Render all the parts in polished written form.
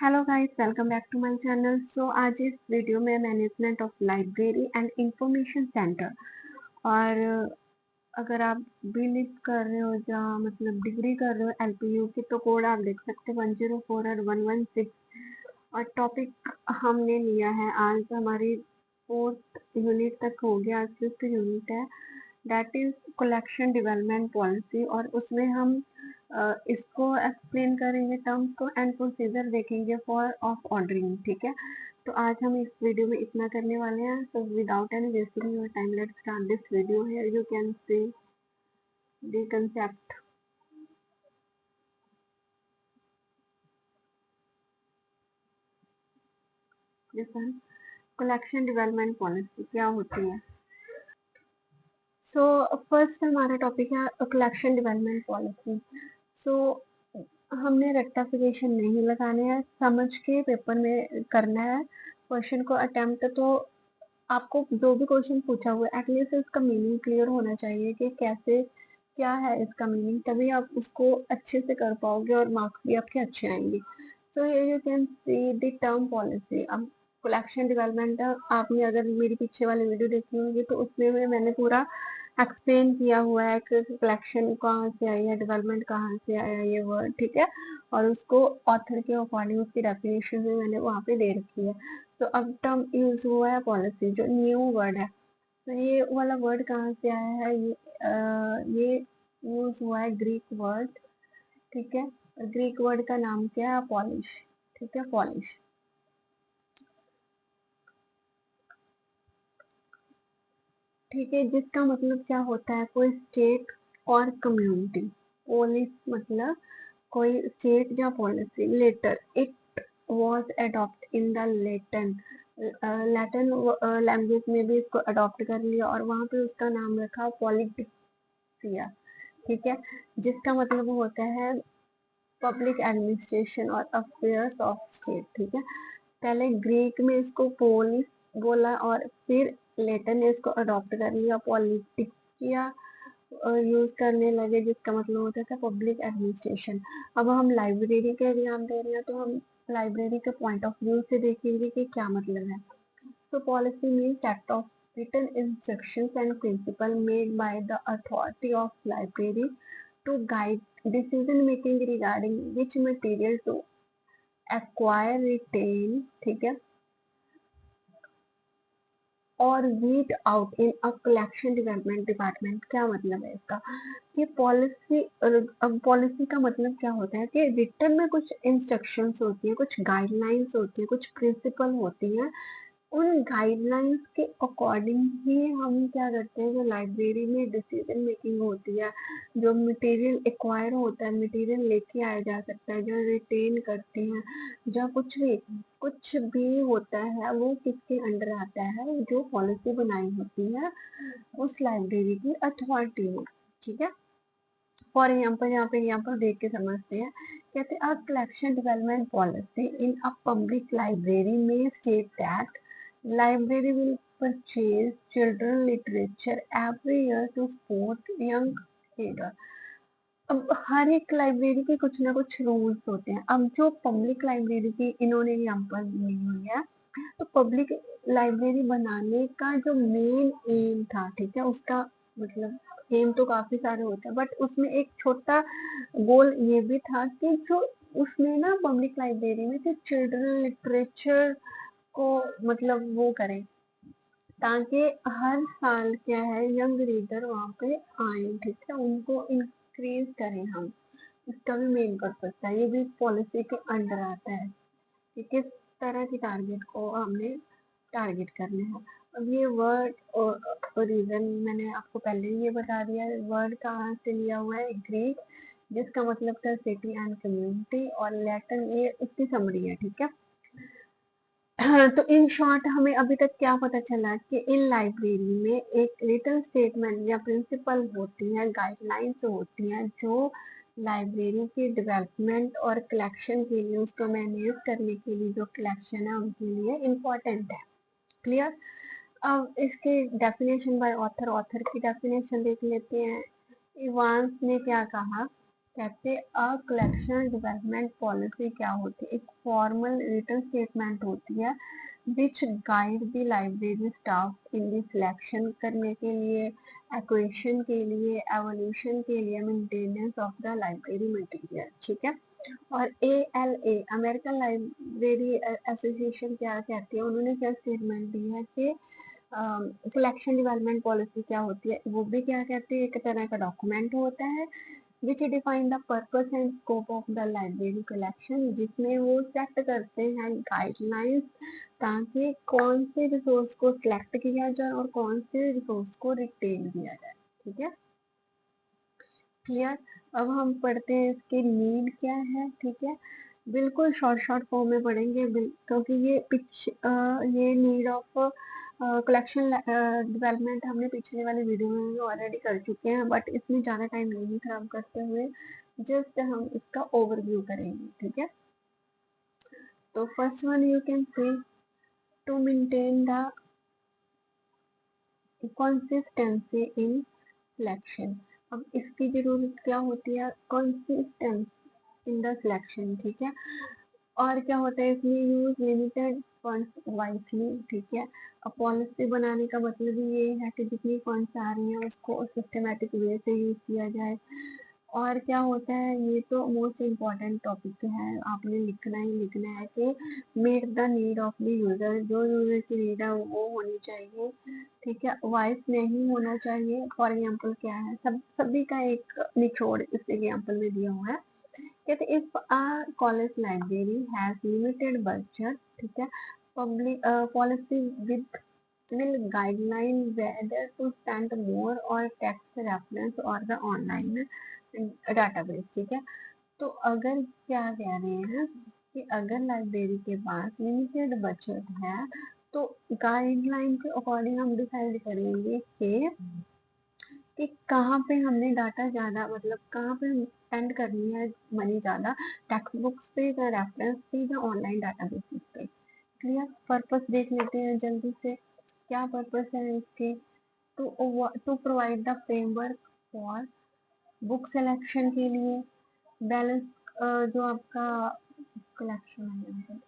Hello guys, welcome back to my channel. So आज इस video में management of library and information centre और अगर आप बीलिव कर रहे हो या मतलब डिग्री कर रहे हो एलपीयू की तो कोड आप देख सकते हो 104 और 116। और टॉपिक हमने लिया है आज हमारी फोर्थ यूनिट तक हो गया, आज फिफ्थ यूनिट है, that is collection development policy. और उसमें हम इसको एक्सप्लेन करेंगे टर्म्स को एंड प्रोसीजर देखेंगे फॉर ऑफ ऑर्डरिंग। ठीक है, तो आज हम इस वीडियो में इतना करने वाले हैं। So without any wasting your time let's start this video. Here you can see the concept. Listen, collection development policy क्या होती है? सो फर्स्ट हमारा टॉपिक है कलेक्शन डेवलपमेंट पॉलिसी। सो हमने रेक्टिफिकेशन नहीं लगाने हैं, समझ के पेपर में करना है क्वेश्चन को अटेम्प्ट। तो आपको जो भी क्वेश्चन पूछा हुआ है एटलीस्ट इसका मीनिंग क्लियर होना चाहिए कि कैसे क्या है इसका मीनिंग, तभी आप उसको अच्छे से कर पाओगे और मार्क्स भी आपके अच्छे आएंगे। So here you can see the term policy. अब कलेक्शन डेवलपमेंट, आपने अगर मेरी पीछे वाली वीडियो देखी होगी तो उसमें भी मैंने पूरा एक्सप्लेन किया हुआ है कि कलेक्शन कहाँ से आई है, डेवलपमेंट कहाँ से आया ये वर्ड। ठीक है, और उसको ऑथर के अकॉर्डिंग उसकी डेफिनेशन भी मैंने वहाँ पे दे रखी है। तो अब टर्म यूज हुआ है पॉलिसी, जो न्यू वर्ड है। तो ये वाला वर्ड कहाँ से आया है? ये यूज हुआ है ग्रीक वर्ड। ठीक है, ग्रीक वर्ड का नाम क्या है? पॉलिश। ठीक है, पॉलिश। ठीक है, जिसका मतलब क्या होता है? कोई स्टेट और कम्युनिटी। पोलिस मतलब कोई स्टेट या policy. Later it was adopt in the Latin, Latin language में भी इसको अडॉप्ट कर लिया और वहां पे उसका नाम रखा पॉलिटिक्सिया। ठीक है, जिसका मतलब होता है पब्लिक एडमिनिस्ट्रेशन और अफेयर्स ऑफ स्टेट। ठीक है, पहले ग्रीक में इसको पोलिस बोला और फिर लेटर ने इसको अडॉप्ट कर लिया, पॉलिटिकिया यूज करने लगे, जिसका मतलब होता था पब्लिक एडमिनिस्ट्रेशन। अब हम लाइब्रेरी के एग्जाम दे रहे हैं तो हम लाइब्रेरी के पॉइंट ऑफ व्यू से देखेंगे कि क्या मतलब है। So policy means set of written instructions and principle made by the authority of library to guide decision making regarding which material to acquire, retain, ठीक है, और read out in a collection development department. क्या मतलब है इसका? कि policy, अब policy का मतलब क्या होता है कि रिटर्न में कुछ इंस्ट्रक्शंस होती है, कुछ गाइडलाइंस होती है, कुछ प्रिंसिपल होती है। उन गाइडलाइंस के अकॉर्डिंग ही हम क्या करते हैं, जो लाइब्रेरी में डिसीजन मेकिंग होती है, जो मटेरियल एक्वायर होता है, मटेरियल लेके आया जा सकता है, जो रिटेन करते हैं, जो कुछ भी होता है वो किसके अंडर आता है? जो पॉलिसी बनाई होती है उस लाइब्रेरी की अथॉरिटी में। ठीक है, फॉर एग्जाम्पल यहाँ पे एग्जाम्पल देख के समझते हैं। कहते हैं a collection development policy in a public library में state that library will purchase children literature every year to support young reader. अब हर एक लाइब्रेरी के कुछ ना कुछ रूल्स होते हैं। अब जो पब्लिक लाइब्रेरी की इन्होंने एग्जाम्पल ली हुई है, तो पब्लिक लाइब्रेरी बनाने का जो मेन एम था, ठीक है, उसका मतलब एम तो काफी सारे होते हैं बट उसमें एक छोटा गोल ये भी था कि जो उसमें ना पब्लिक लाइब्रेरी में से चिल्ड्रन लिटरेचर को मतलब वो करें, ताकि हर साल क्या है यंग रीडर वहाँ पे आए। ठीक है, उनको इंक्रीज करें हम, इसका भी मेन पर्पज था। ये भी पॉलिसी के अंडर आता है कि किस तरह की टारगेट को हमने टारगेट करना है। अब ये वर्ड रीजन मैंने आपको पहले ही ये बता दिया है। वर्ड कहाँ से लिया हुआ है? ग्रीक, जिसका मतलब था सिटी एंड कम्युनिटी, और लैटिन ये उसकी समरी है। ठीक है, तो इन शॉर्ट हमें अभी तक क्या पता चला कि इन लाइब्रेरी में एक रिटन स्टेटमेंट या प्रिंसिपल होती है, गाइडलाइंस होती हैं, जो लाइब्रेरी की डेवलपमेंट और कलेक्शन के लिए, उसको मैनेज करने के लिए जो कलेक्शन है उनके लिए इम्पोर्टेंट है। क्लियर? अब इसके डेफिनेशन बाय ऑथर, ऑथर की डेफिनेशन देख लेते हैं। इवांस ने क्या कहा कहते अ कलेक्शन डेवलपमेंट पॉलिसी क्या होती है, एक फॉर्मल रिटन स्टेटमेंट होती है which guide the library staff in the selection करने के लिए, एक्वेशन के लिए, एवोल्यूशन के लिए, maintenance of the library material, ठीक है। और ALA अमेरिकन लाइब्रेरी एसोसिएशन क्या कहती है, उन्होंने क्या स्टेटमेंट दी है कि कलेक्शन डेवलपमेंट पॉलिसी क्या होती है, वो भी क्या कहते हैं, एक तरह का डॉक्यूमेंट होता है विच define the purpose and scope of the library collection, जिसमें वो सेट करते हैं गाइडलाइंस ताकि कौन से रिसोर्स को सिलेक्ट किया जाए और कौन से रिसोर्स को रिटेन किया जाए, ठीक है, क्लियर। अब हम पढ़ते हैं इसकी नीड क्या है, ठीक है, बिल्कुल शॉर्ट शॉर्ट फॉर्म में पढ़ेंगे क्योंकि ये नीड ऑफ कलेक्शन डेवलपमेंट हमने पिछले वाले वीडियो में भी ऑलरेडी कर चुके हैं, बट इसमें ज़्यादा टाइम नहीं खराब करते हुए जस्ट हम इसका ओवरव्यू करेंगे, ठीक है। तो first one you can say to maintain the consistency in selection. अब इसकी जरूरत क्या होती है, कंसिस्टेंसी इन द सिलेक्शन, ठीक है। और क्या होता है इसमें, यूज लिमिटेड फंड्स वाइसली, ठीक है। अब पॉलिसी बनाने का मतलब ही ये है कि जितनी फंड्स आ रही हैं उसको सिस्टमेटिक वे से यूज किया जाए। और क्या होता है, ये तो मोस्ट इम्पॉर्टेंट टॉपिक है, आपने लिखना ही लिखना है कि meet the need of the user, जो यूजर की नीड है वो होनी चाहिए, ठीक है, वाइस नहीं होना चाहिए। फॉर एग्जाम्पल क्या है, सभी का एक निचोड़ इस एग्जाम्पल में दिया हुआ है, कहते if a college library has limited budget, ठीक है, public policy with will guideline whether to spend more or text reference or the online database, ठीक है। तो अगर क्या कह रहे हैं कि अगर लाइब्रेरी के पास लिमिटेड बजट है तो गाइडलाइन के अकॉर्डिंग हम डिसाइड करेंगे कि कहाँ पे हमने डाटा ज्यादा, मतलब कहाँ पे स्पेंड करनी है मनी ज्यादा, टेक्स्ट बुक्स पे या रेफरेंस पे या ऑनलाइन डाटाबेसेस पे, क्लियर। पर्पस देख लेते हैं जल्दी से, क्या पर्पस है इसके, to provide the framework for book selection के लिए, बैलेंस जो आपका कलेक्शन है,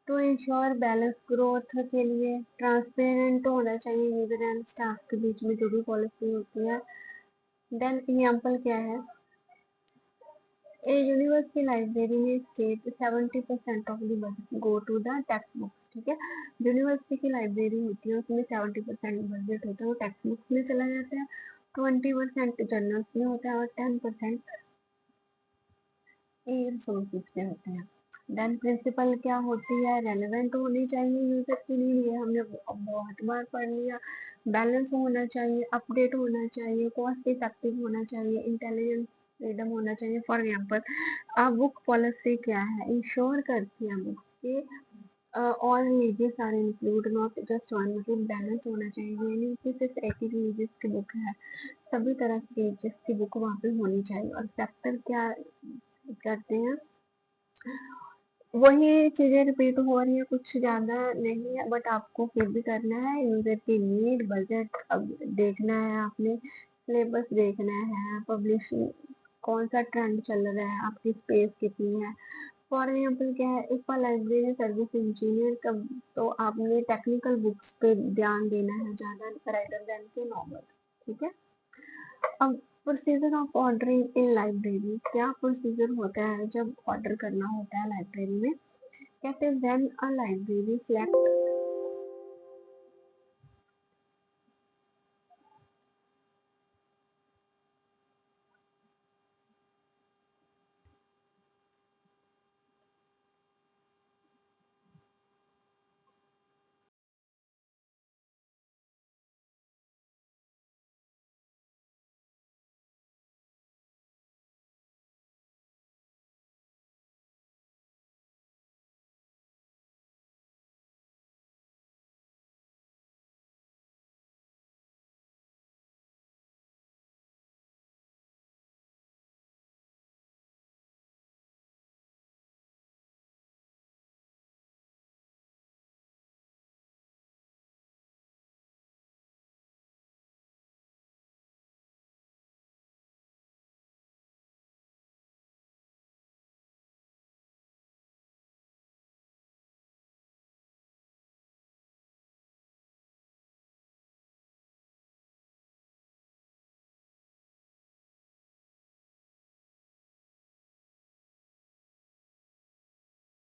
टू इंश्योर बैलेंस ग्रोथ के लिए, ट्रांसपेरेंट होना चाहिए यूजर एंड स्टाफ के बीच में जो भी पॉलिसी होती है। देन एग्जाम्पल क्या है, ए यूनिवर्सिटी लाइब्रेरी में state 70% of the budget go to the text book, ठीक है। यूनिवर्सिटी की लाइब्रेरी होती है उसमें 70% बजट होता है वो टेक्स्ट बुक्स में चला जाता है, 20% जर्नल्स में होता है और 10% ई रिसोर्सेज पे होते हैं। देन प्रिंसिपल क्या होती है, रेलेवेंट होनी चाहिए यूजर की नीड, ये हमने बहुत बार पढ़ लिया। बैलेंस होना चाहिए, अपडेट होना चाहिए, कॉस्ट इफेक्टिव होना चाहिए, इंटेलिजेंस फ्रीडम होना चाहिए। फॉर एग्जाम्पल अब बुक पॉलिसी क्या है, इंश्योर करती है बुक्स के और religious are include not just one, मतलब बैलेंस होना चाहिए, ये नहीं कि सिर्फ एक ही रिलीजियस की बुक है, सभी तरह की रिलीजियस की बुक वहाँ पे होनी चाहिए। और फैक्टर क्या करते हैं, वही चीजें रिपीट हो रही है, कुछ ज्यादा नहीं है, बट आपको फिर भी करना है, यूजर की नीड, बजट अब देखना है आपने, सिलेबस देखना है, पब्लिशिंग कौन सा ट्रेंड चल रहा है, आपकी स्पेस कितनी है। फॉर एग्जाम्पल क्या है, if a library service engineer का, तो आपने टेक्निकल बुक्स पे ध्यान देना है ज्यादा राइटर देन के नॉर्मल, ठीक है। अब procedure of ordering in library, क्या प्रोसीजर होता है जब ऑर्डर करना होता है लाइब्रेरी में, कहते हैं व्हेन अ लाइब्रेरी सेलेक्ट